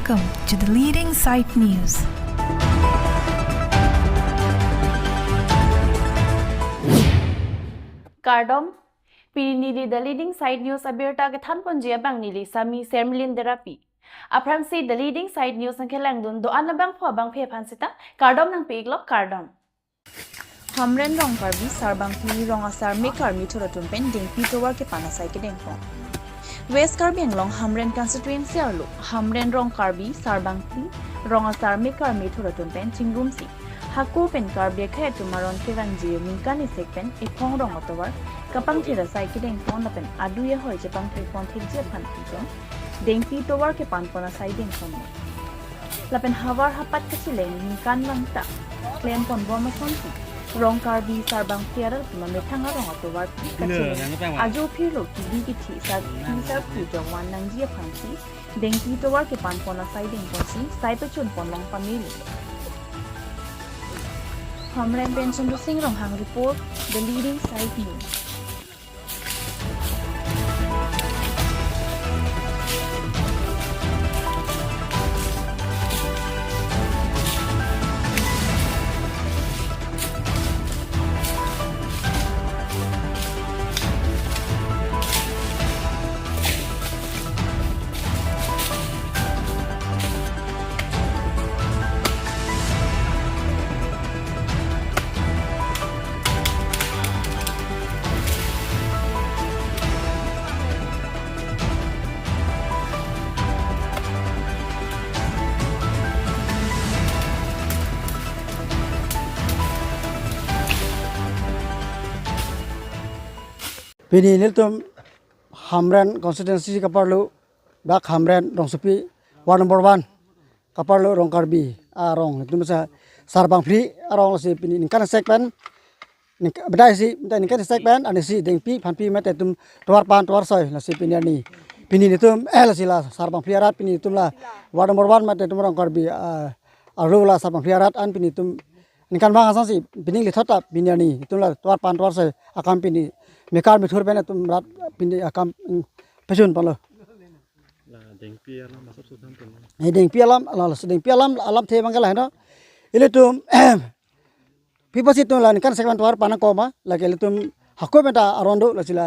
Welcome to the leading site news. Kardom Pinili the leading site news abirta ke than ponjia bang nili sami sermlin therapy. Apramsi the leading site news ang kelangdun do anabang pho bang phe phansita Kardom nang piglok Kardom. Hamren rong karbi sarbang pi rong asar me karmi thoratun pending pitowar ke panasai ke dengpo. West Karbi Anglong Hamren constituency arlo Hamren rong karbi sarbang pi rong asar me karmi thoratun pen chingrum si. Haku pen karbi khay tumaron ke rangji mingkani sekpen iphong rong otowar kapang thira sai ke dengpo na pen adu ye hoi je pang thipon thikje phan pi deng pitowar ke pan pona sai dengpo mo. Lapen hawar hapat ke chileng mingkan langta claim pon bom sonti rong karbi sarbang tiara tuma methanga rong otowar kachile ajo philo ki ki thi sar ki jongwan nangji phansi dengpi towar ke pan pona sai ding ponsi sai pe chun pon long family Hamren pension to sing rong hang report the leading site news. Pini niltum Hamren constituency kaparlu dak Hamren rong supi ward number 1 kaparlu rong karbi rong itu masa sarbang free rong si pini ningkan segmen bedai si ningkan segmen ane si dengpi phanpi mate tum tuar pan tuar soy la si pini ani pini nitum la si la sarbang free arat pini tum la ward number 1 mate tum rong karbi aru la sarbang free arat an pini tum ningkan bang asang si pini lithota pini ani tum la tuar pan tuar soy akam pini mekar mithur bena tum rat pindi akam pesun palo dengpi alam masuk sudan tum dengpi alam alam the mangala hena ile tum piposit tum lan kan segmen tuar pana koma lagi ile tum hakko beta arondo lasila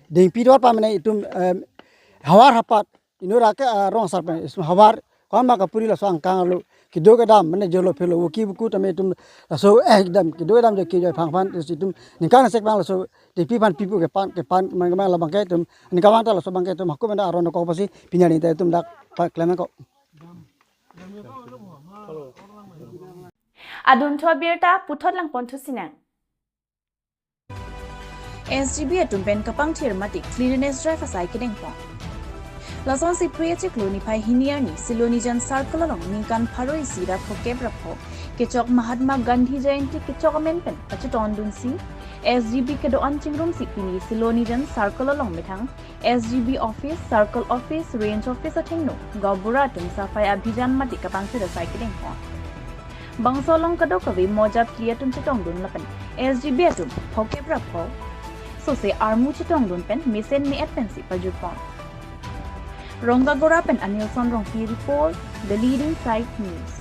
dengpi tuar pamene itum hawar hapat inura ke rong sarpe hawar kon ma kapuri la sang kang lu kido ke dam mene jolo phelo wuki buku tame tum so ekdam kido dam je ki joy phang phan tum ningkan segmen la so dengpi pan pipu ke pan mangma la bangke tum ningkawan ta la so bangke tum hakko beta arondo ko pasi pinyani ta tum dak klema ko Adun tho birta puthot lang pon thusinang SGB atum pen kapang thir mati cleanliness drive asai ke dengpo. Lason si priyache kloni phai hiniani siloni jan circle along mingkan pharoi sira phokep rapho kechok Mahatma Gandhi Jayanti kechok amen pen achuton dun si SGB ke do anchingrum si pini siloni jan circle along methang SGB office circle office range office athingno gobura tum safai abhijan mati kapang thir asai ke dengpo. Bangsolong kado kawi mojab kia tum chitong dun lapen SGB atum phokep rapho so se armu chitong dun pen misen ni at pen si pajupon Ronga Gorapen Anilson Rongpi report the leading site news.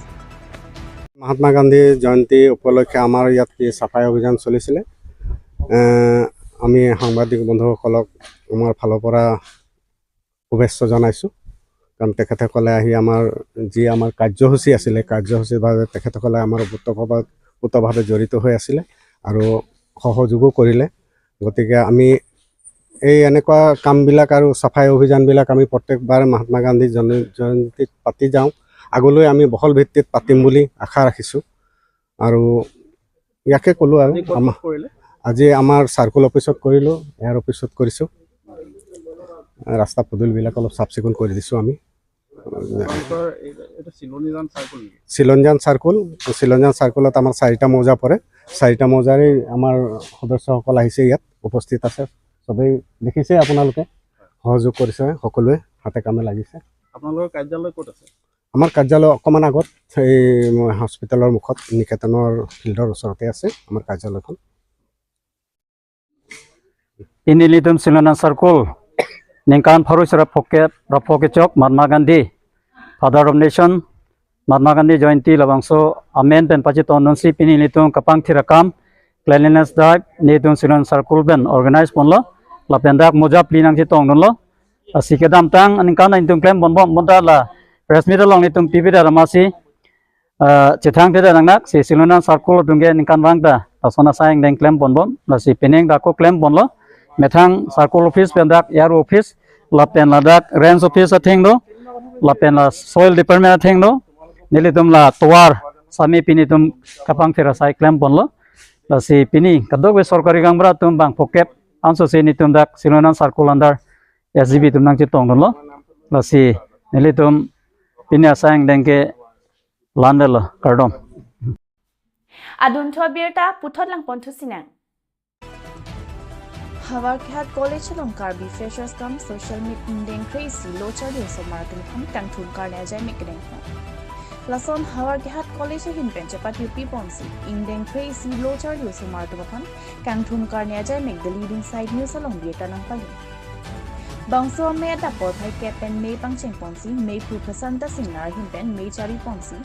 Mahatma गांधी जयंती उपलक्षे आमार यात सफाई अभियान चलिছিলে আমি সাংবাদিক বন্ধুসকলক আমাৰ ফালৰ পৰা শুভেচ্ছা জনাইছো কাৰণ তেখেতসকলে আহি আমাৰ যি আমাৰ কাৰ্যসূচী আছিল কাৰ্যসূচীৰ বাবে তেখেতসকলে আমাৰ ওতভাৱে জড়িত হৈ আছিল আৰু সহযোগো কৰিলে গতিকে আমি এই এনেকুৱা কামবিলাক আৰু সাফাই অভিযানবিলাক আমি প্ৰত্যেকবাৰ মহাত্মা গান্ধী জয়ন্তীত পাতি যাওঁ আগলৈ আমি বহল ভিত্তিত পাতিম বুলি আশা ৰাখিছো আৰু ইয়াকে কলো আৰু আজি আমাৰ সাৰ্কুল অফিচত কৰিলো এয়াৰ অফিচত কৰিছো ৰাস্তা পদূলিবিলাক অলপ চাফ চিকুণ কৰি দিছো আমি চিলঞ্জান সাৰ্কুলত আমাৰ 4টা মৌজা পৰে 4টা মৌজাৰে আমাৰ সদস্যসকল আহিছে ইয়াত উপস্থিত আছে সবেই দেখিছে আপোনালোকে সহযোগ কৰিছে সকলোৱে হাতে কামে লাগিছে আপোনালোকৰ কাৰ্যালয় ক'ত আছে আমাৰ কাৰ্যালয় অকমান আগত এই হস্পিটালৰ মুখত নিকেতনৰ ফিল্ডৰ ওচৰতে আছে আমাৰ কাৰ্যালয়খন Inilitum Silana Circle Ningkan Farusara Pocket Rapokechok Mahatma Gandhi Father of Nation, Mahatma Gandhi Jayanti labangso amen pen pachi ton si pini litung kapang thirakam cleanliness drive nitung sinon circle ben organize ponlo lapendak moja plinang si tong nonlo asikedam tang aningkana nitung claim bonbom monda la press meet long nitung tv da ramasi chethang te nangnak si silonan circle dungge ningkan wangda asona saing deng claim bonbom la si peneng da ko claim bonlo methang circle office pendak air office lapen ladak range office athengdo lapen la soil department athengdo nilitum la tuar sami pini tum kapang thira sai claim bonlo la si pini kadok be sorkari gangbra tum bang pokep anso se nitum dak silonan circle under SGB tum nang chitong lo la si nilitum pini asang dengke landel kardom Adun thwa birta puthot lang pontu sinang. Havarkhat College along Karbi Freshers Camp Social Meet Indeng Crazy Lochar Dio Somartum Ham Tangthun Karne Jai Mekdeng. Lason Havarkhat College hin penchapat UP Ponsi Indeng Crazy Lochar Dio Somartum Ham Tangthun Karne Jai Mek the leading side news along Bieta Nang Pagi. Bangso me da por phai kepen me pangcheng Ponsi me pu Prasanta Singnar hin pen me chari Ponsi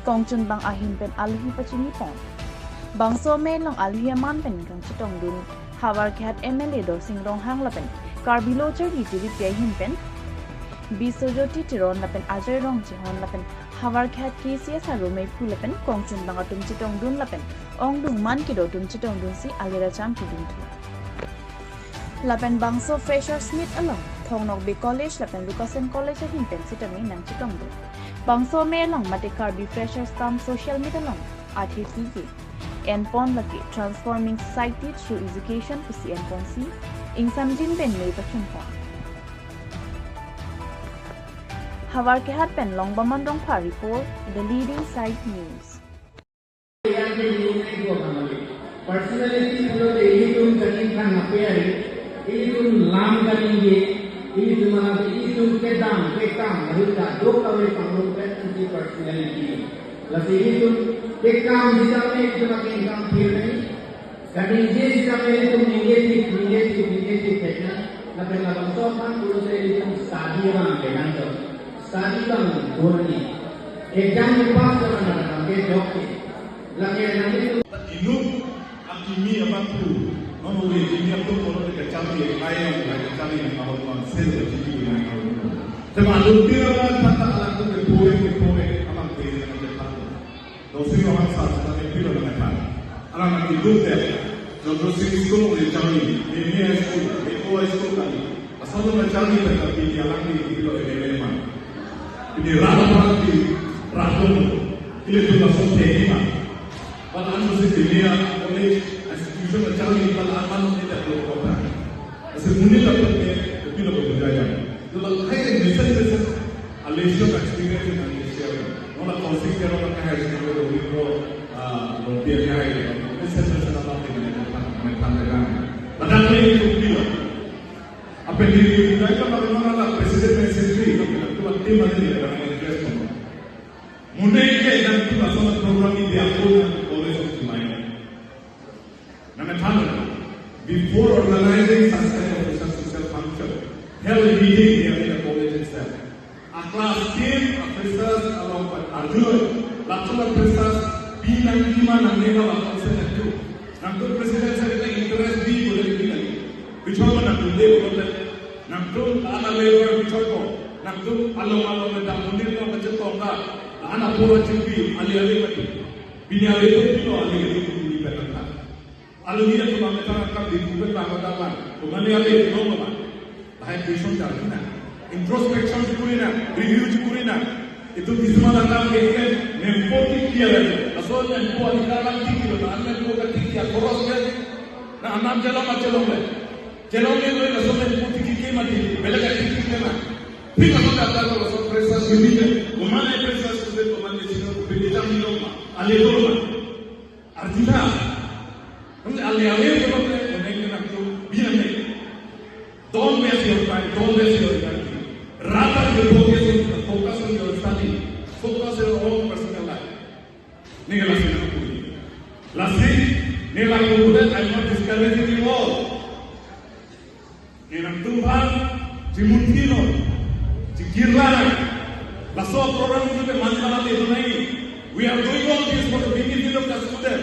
Kongchun bang ahin pen alhi pachini pon. Bangso me long alhi man pen kang chitong dun Havarkhat MLA Dor Singh Ronghang lapen Karbi Lochar di tiri pya hin pen Bisojoti Tiron lapen Ajay Rong Chihon lapen Havarkhat KCS haru me phu lapen Kongchun bang atum chitong dun lapen ong dung man kido tum chitong dun si alira cham kidun tu lapen Bangso Fresher Smith along Thongnok Bay College lapen Lucasen College hin pen sitami nang chitong dun Bangso me along mate Karbi Freshers Camp Social Meet along Athi TK Enpon lagi transforming society through education pusi Enpon si ingsamjin pen me pachun pon Havarkhat pen long bamandong pa report the leading site news personality pulo itum kanin kan appear itum lam kaninge itum mana itum kedam harita dokawai panglong pen personality lagi itum Ekam ditame itu makin kam pilih, kadang dia ditame itu negatif kerana, lalu dalam sopan kalau saya itu study orang dengan tu, study bang dua ni, exam lepas orang orang ke dokter, lagi yang itu. Inuk akimi apa tu, mana boleh ini apa tu kalau kita cari ayam, kita cari apa tu, sel jadi yang apa. Sebab lu orang kata alam tu kepoe, alam tu yang dosi orang sah tapi pilo dengan kan. Alam yang hidup deh, dosi sekolah dia cari, ini sekolah kali. Asal tu mencari tapi dia alam ni pilo dengan mana. Ini rata di raton, ini tu masuk tema. Pada anu sekilia oleh institusi mencari kalau aman tidak berkobar. Semuanya dapat pilo berbudaya. Kalau kaya bisa Malaysia experience in Malaysia. Nona konsep orang kaya sekarang itu lebih kaya. Bisa sesuatu yang mereka lakukan. Padahal ini itu bila. Apa yang digunakan oleh orang presiden sendiri, itu tim ada di dalam investment. Mungkin dan itu asal program ini diatur oleh orang lain. Nama tahu. Before organizing such kind of social function, held a meeting in the college itself. A class team officers along with Arjun, lateral officers, bilang gimana mereka lakukan itu. Nampak presiden saya interest di boleh bilang. Bicara nak boleh boleh. Nampak anak lewat bicara. Nampak alam mendak munir nak baca tongga. Anak pura cipi ali mati. Bini ali itu ali di belakang. Ali dia tu mereka akan dibuat bangunan. Bukan ali itu mana. Bahaya tuition jalan. Introspection kurina, review kurina. Itu bisa datang ke mempotik dia lagi. Asal yang buat ikaran tinggi, anak buat tinggi, koros kan? Nah, anak jalan macam mana? Jalan ni boleh asal mempotik tinggi mati, belajar tinggi mana? Bila kita datang ke asal presas ini, mana presas itu mana sih? Belajar ni lama, alih lama. Artinya, kami alih kalau kita nak tu biar ni. Don't waste your time. Don't waste your time. Rather you focus on your study. Focus on your own personal life. Ni kelas ini. Lastly, ni lagu bulan I'm not discouraging you all. Ni nak Tuhan, Cimuntino, Cikirlana, Lasok program itu manfaat itu naik. We are doing all this for the benefit of the student.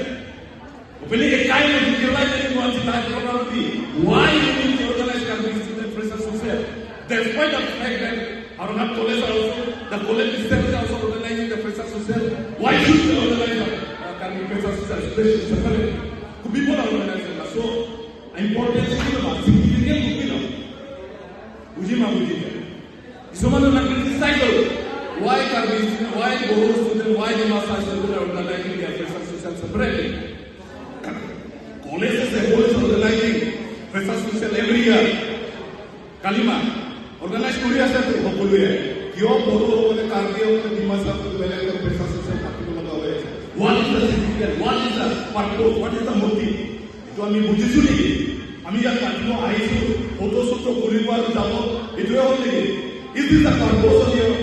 Beli ke kain yang dikirlai dari nuansa tahap program ini. Why you need to organize campus student pressure social? Despite the fact that Arunab College also, the college itself is also organizing the pressure social. Why should we organize campus pressure social, especially separate? People are organizing that. So, important is significant to be done. Ujima Ujima. Someone will criticize why campus, why Guru student, why the master student are organizing their pressure social separately. Colleges are always organizing pressure social every year. Kalima, organize Korea satu, hopefully. Kyo Guru oleh kardio oleh di masa berlaku pressure social tapi mengawe. What is the significance? What is the purpose? What is the motive? Itu kami bujuk sini. Kami yang kadang aisu, foto-foto kuribuan jabo itu yang lagi. Is this the purpose of your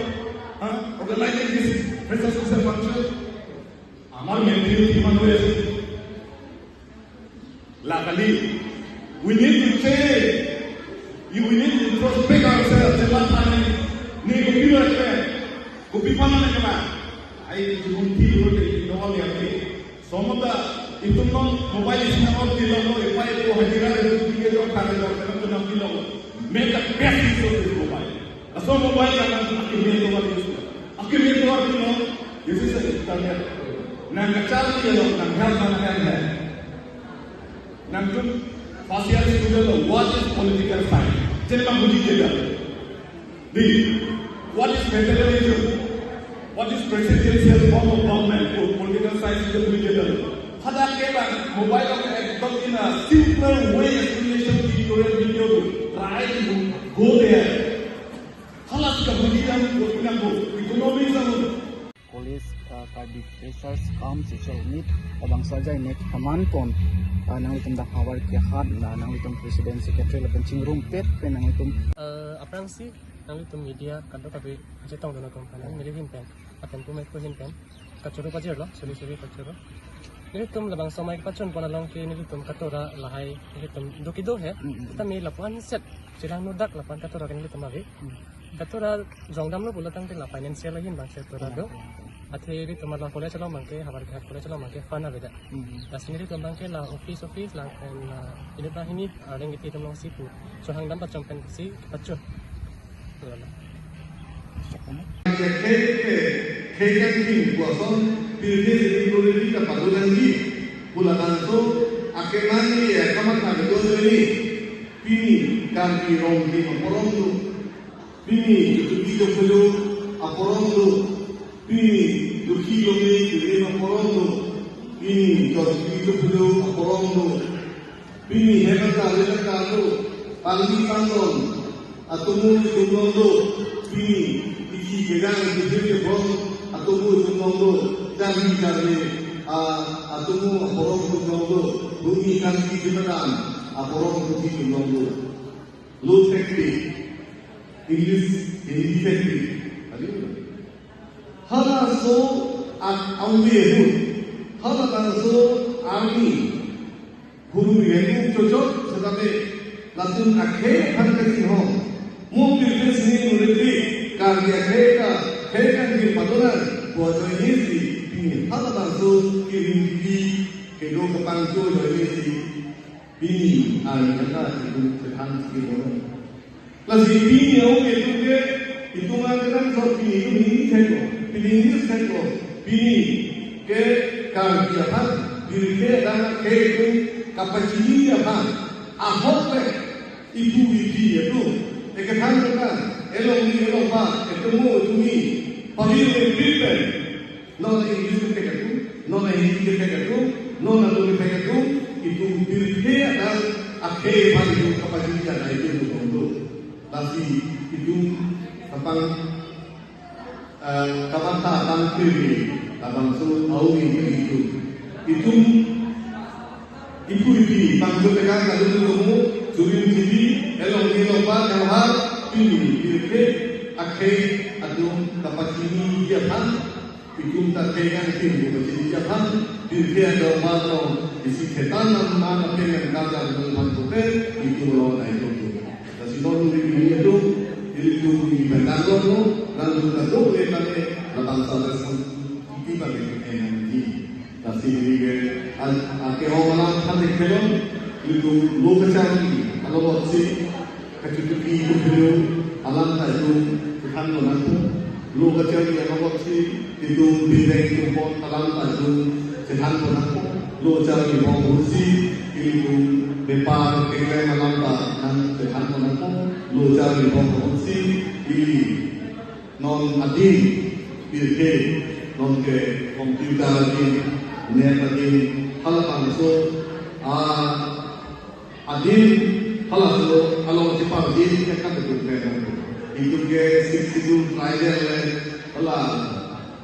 organizing this pressure social function? Amar menteri di mana ya? Luckily, we need to change. We need to introspect ourselves. Jangan tanya, ni kopi apa? Kopi mana nak kena? Ai kopi orang ini doang yang ni. Semua itu non mobile ini orang di luar itu apa itu hadiran itu dia orang kaya orang orang tu nak bilang, make the best use of this mobile. Asal mobile kan akhirnya tu orang itu. Akhirnya tu orang itu, ini saya tanya. Nak kacau dia orang nak hal mana kan? Namun, fasial student, what is political science? Jadi kamu dijawab. Di, what is federalism? What is presidential form of government? Political science itu dijawab. Ada kira mobile of act in a simpler way explanation tutorial video try to go there. Halas kemudian punya ekonomi sama. College Cardiff Freshers Camp Social Meet abang saja ini kaman kon nang litum dak hawar ke had nang litum Presiden Secretary lepencing rumpet nang litum aprang si nang litum media kanto tapi jetong dono kompani milih pen akan pumai ko hin pen kacuro pajir lo soli kacuro ini tum labang somai pacon panalong ke ini tum katora lahai ini tum dokido he kita mi lapan set silang nodak lapan katora kan litum abi katora jongdam lo bulatang tin la financial lagi bang sektora do athiri tumar la college lo mangke habar ke college lo mangke fana beda dasmiri tum bangke la office la ini bah ini areng itu tum long sipu so hang dapat champion si pacu Kekan king kuason pilih di koloni kita padulan di pulang tu akemani ya kamat nabi dosa ini pini kami rompi aporondo pini itu pelu aporondo pini dukhilo ni kiri aporondo pini itu pelu aporondo pini hekata tu pagi panggon atau mulu jumlondo pini iki gedang itu pun atau mulu dari atau mulu bumi kaki jembatan bumi jembatan low factory English Hindi factory hala so ambil hala so army guru yang cocok tetapi langsung akhir hari hong mobil sini mulai karya mereka di padulan buat ini ini hal langsung kirim di kedua kepangku dari ini kata itu terhang sekali lagi ini orang itu mengatakan soal ini seko ini seko ini ke karya diri dan ke itu kapasitas apa itu itu ekatan elong ketemu itu ni pagi prepare non English ke tu non Hindi ke tu non Lalu ke tu itu diri dan akhir hari kapasitas dari itu untuk tapi itu tentang kata tampil dalam tahu itu tanggung pegang kalau kamu curi sini elong yang hal ini diri akhir atau kapasitas dia itu tak pegang itu kapasitas dia diri ada malu isi ketanam mana pegang kata dalam hotel itu lawan itu tapi kalau ini itu di Bangalore lalu kita doble itu lo kecari kalau masih kecuali itu alam itu kan lo nanti lo kecari kalau masih itu bidang itu pun alam itu kan lo nanti lo cari mau bersih itu bepar kegiatan alam itu kan lo nanti lo cari mau bersih ini non adil bilke non ke komputer lagi net lagi hal langsung adil halau kalau cepat adil kan betul kan itu ke 62 rider halau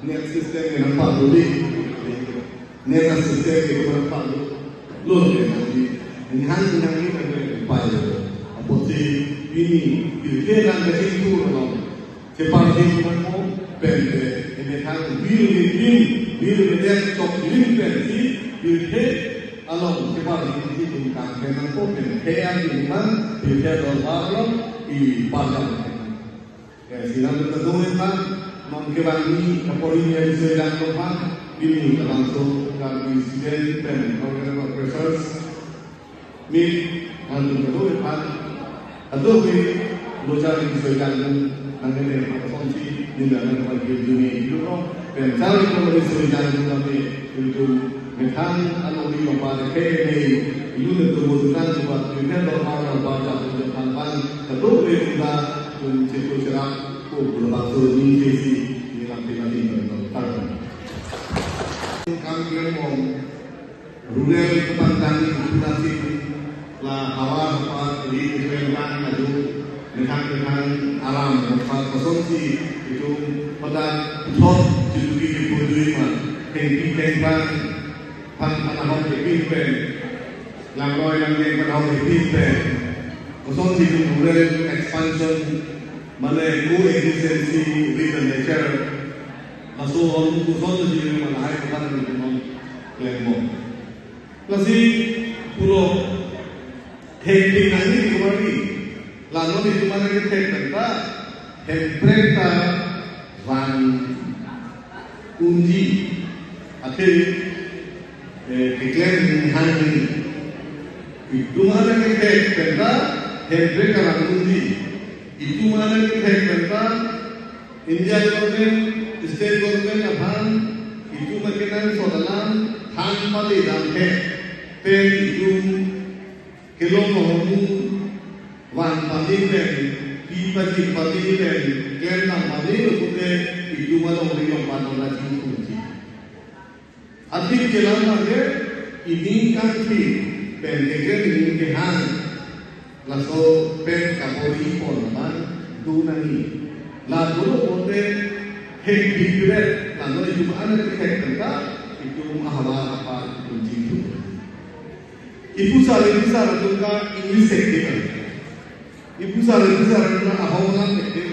net system yang nampak dulu net system yang nampak dulu loh ini hanya yang ini kan upaya apa sih ini dan dari itu loh cepat adil kan mau pente ini kan biru dia cok ini pente biru along cepat ini tentang memang problem yang dimana dia dolar di pasar. Ya silang tertulis kan mengkebani kapolri yang sedang lepas ini langsung dari presiden dan orang profesor mit lalu tertulis kan atau ini bocor yang sedang mengenai konsumsi di dalam bagi dunia itu dan cari kapolri sedang mengambil untuk Mekan anu di pada kene itu terbutuhkan buat kita orang baca untuk tanpan terus kita menciptakan serak berbahasa Indonesia di nanti tertarung. Kami mau rural kepantan investasi lah awal apa di kementerian itu dengan alam tempat konsumsi itu pada pusat jadi dibutuhkan kehidupan Panahon dipimpin, langkah yang panahon dipimpin, kosong di rural expansion, mana coexistency with the nature, masuk orang kosong di mana hai bukan di mana kelembong. Lagi pulau hektik nanti di kemari, lalu di mana kita hektar, hektar van unji, akhir declaring handling itu mana kita kerja hendrik orang undi itu mana kita kerja India government state government apaan itu makinan sodalan tanpa lidamke pen itu kilometer wan padi pen pipa padi pen kerana padi itu mana orang pada lagi kunci Adik jalan lagi ini kan pendeknya ini kehan langsung pen kapolri polman tu nani lalu boleh hektik lalu itu mana hektik itu ahwa apa kunci itu ibu saling tu kan English hektik ibu saling tu ahwa orang hektik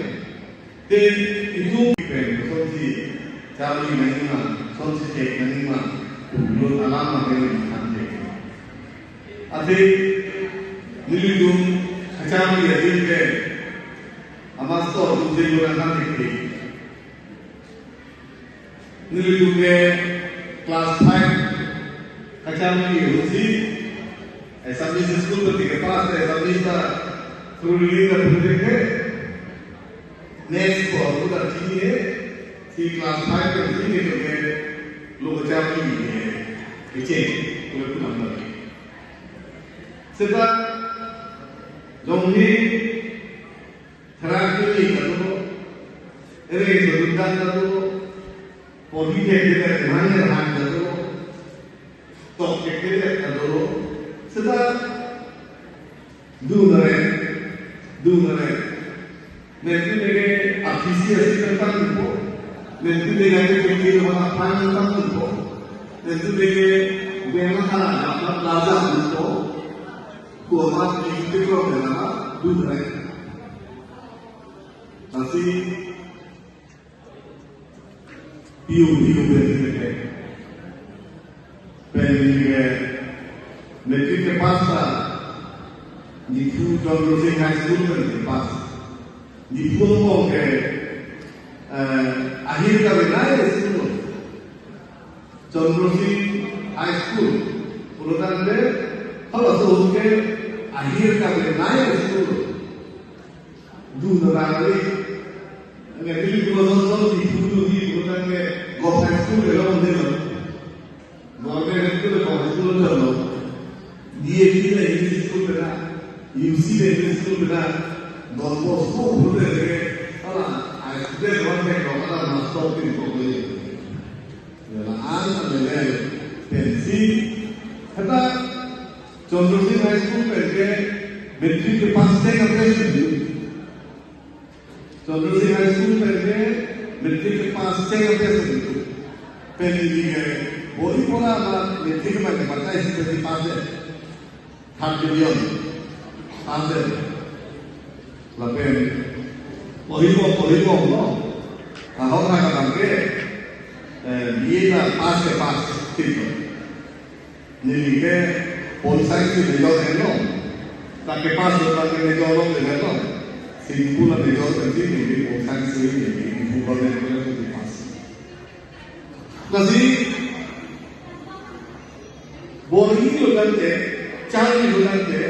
dan itu pen kunci cari mana sonsi cek nanti mah belum alam yang nanti. Ade nilidum kacang dia juga, amas tu tujuh orang nanti. Nilidum ke kelas 5 kacang dia usi, sambil sekolah ketika pas, sambil kita turunin ke project next for kita sini si kelas 5 ke sini tu ke lo cari kecil kalau tu nampak. Sebab longhi terakhir ini kalau berundang kalau politik kita mana hang kalau tok kita kalau sebab dua orang nanti mereka apresiasi tentang itu. Nanti dengan itu orang pandang itu, nanti dengan hal plaza itu, kuat itu adalah dua. Nanti piu berarti nanti kepasa di Pulau Roseng High School kepasa di Pulau akhir kabinet itu John Rossi High School, puluhan kalau sebutnya akhir kali naik itu dulu lagi nggak jadi kalau di dulu di bukan ke government school dalam dulu government school kalau school dalam dia kita English school benar UC English school benar Don Bosco benar ke kalau ada orang yang kalau masuk di kolej Yalaan adalah pensi kata contohnya high school pergi metric ke pas tengah presiden contohnya high school pergi metric ke pas tengah presiden pensi ke boleh pula metric mana partai seperti pas third division pas lapen boleh no kalau nak kata dia pas ke pas tipo ni ke polisi itu dia orang tak ke pas itu tak ke dia orang dia orang simpul dia orang sendiri ni polisi ini bukan dia orang pas jadi boleh itu nanti cari itu nanti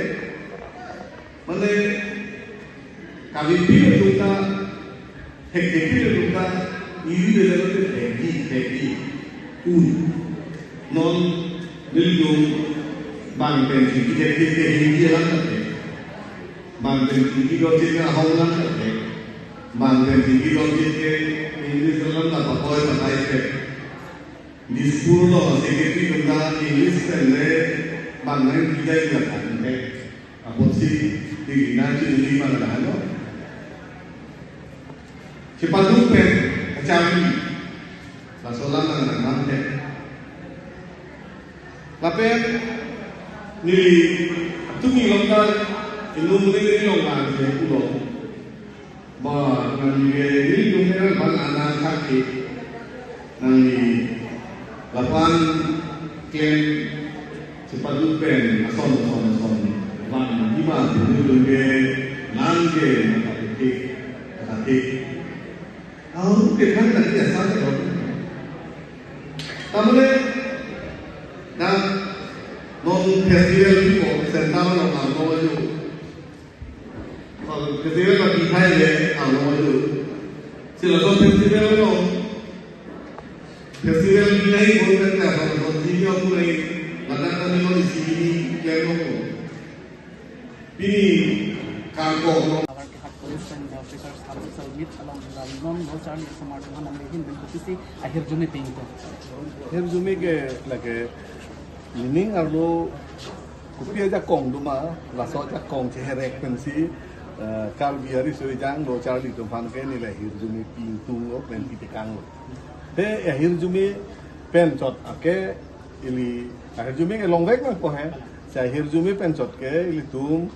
mana kami pilih kita hektik kita ini adalah teknik non nilung bang pensi kita Hindi lang bang pensi kita kita Hong lang bang pensi kita kita English lang na pakoy patay ke di school lo secretary kita English le bang nang kita ila kan ako si di naci di mana dah cepat lupa Cari, masalah mana nanti. Tapi ni tu ni longgar, ini mungkin longgar je pulau. Bah, nanti ni mungkin bang anak kaki, nanti lapan klaim cepat lupa, asal. Bang, di mana tu mungkin langge, kaki. Aku kekan nanti asal tu. Tamule, dah non festival itu sentral orang awal itu. Kalau festival bagi saya le orang awal itu. Silakan festival itu. Festival ini lagi bukan apa, kalau dia tu lagi, kadang-kadang ni sini kau. Ini kangkong. officers also meet along the non-local Samartuhan and Lehin Bilkutisi akhir Juni tingko. Akhir Juni ke lagi lining arlo kupia ja kong duma laso ja kong ceherek pensi kal biari sujang lo charli tu fan ke ni akhir Juni pintu lo pen pitikang lo. He akhir Juni pen chot ake ili akhir Juni ke longwek na ko hai. Akhir Juni pen chot ke ili tum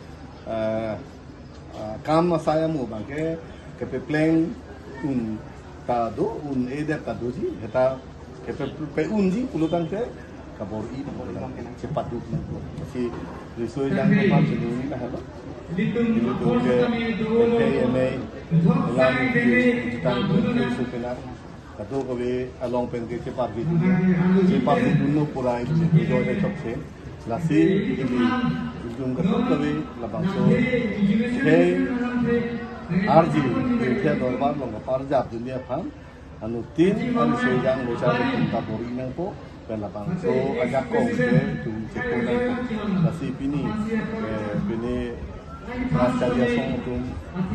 काम saya mu bangke kepepleng tado eda tado ji heta kepe ji pulutan ke kabor I cepat duk si risoi jang tempat sini lah halo itu ke PMA dalam juta itu penar kado kowe along pen ke cepat dunu pura itu jo de chokse lasi ini ujung ketuk kowe labang so RG dia normal long parjab dunia pam anu tin anu sejang bocah kita bori nang po pelabang so ajak ko ke tu ceko nang nasi pini rasa dia song tu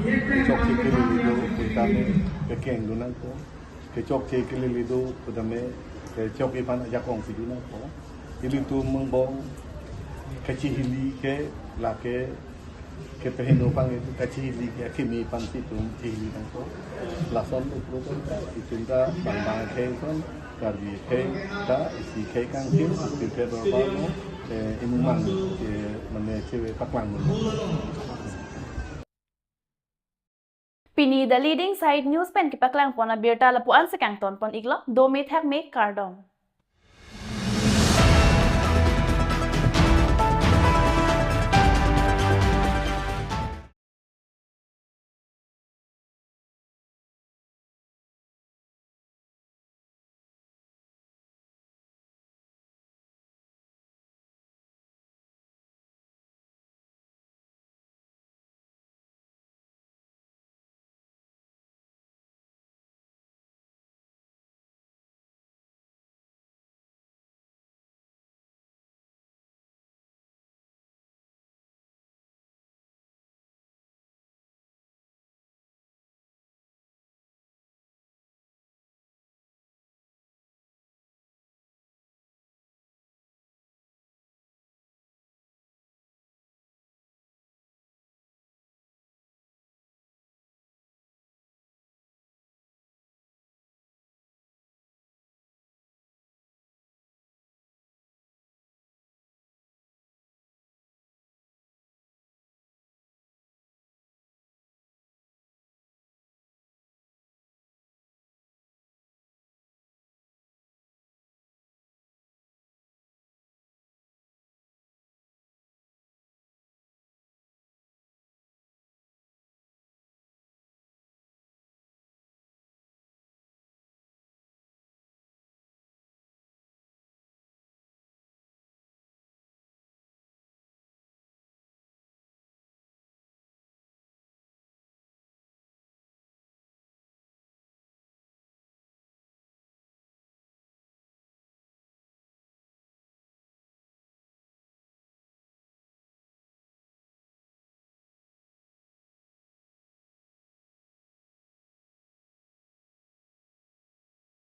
kecok cekili lido kita me pekeng dunang ko kecok cekili lido pedame kecok ipan ajak kong si dunang po ili tu mengbong kecihili ke lake ke pehino pang itu kecihili ke kimi pan situ cihili nang ko lason itu itunta bang ke kon karbi ke ta isi ke kang kim isi ke dorba inuman ke mane cewe paklang Pini the leading side news pen ki paklang pona birta lapuan se kang ton pon iglo do me thak me cardom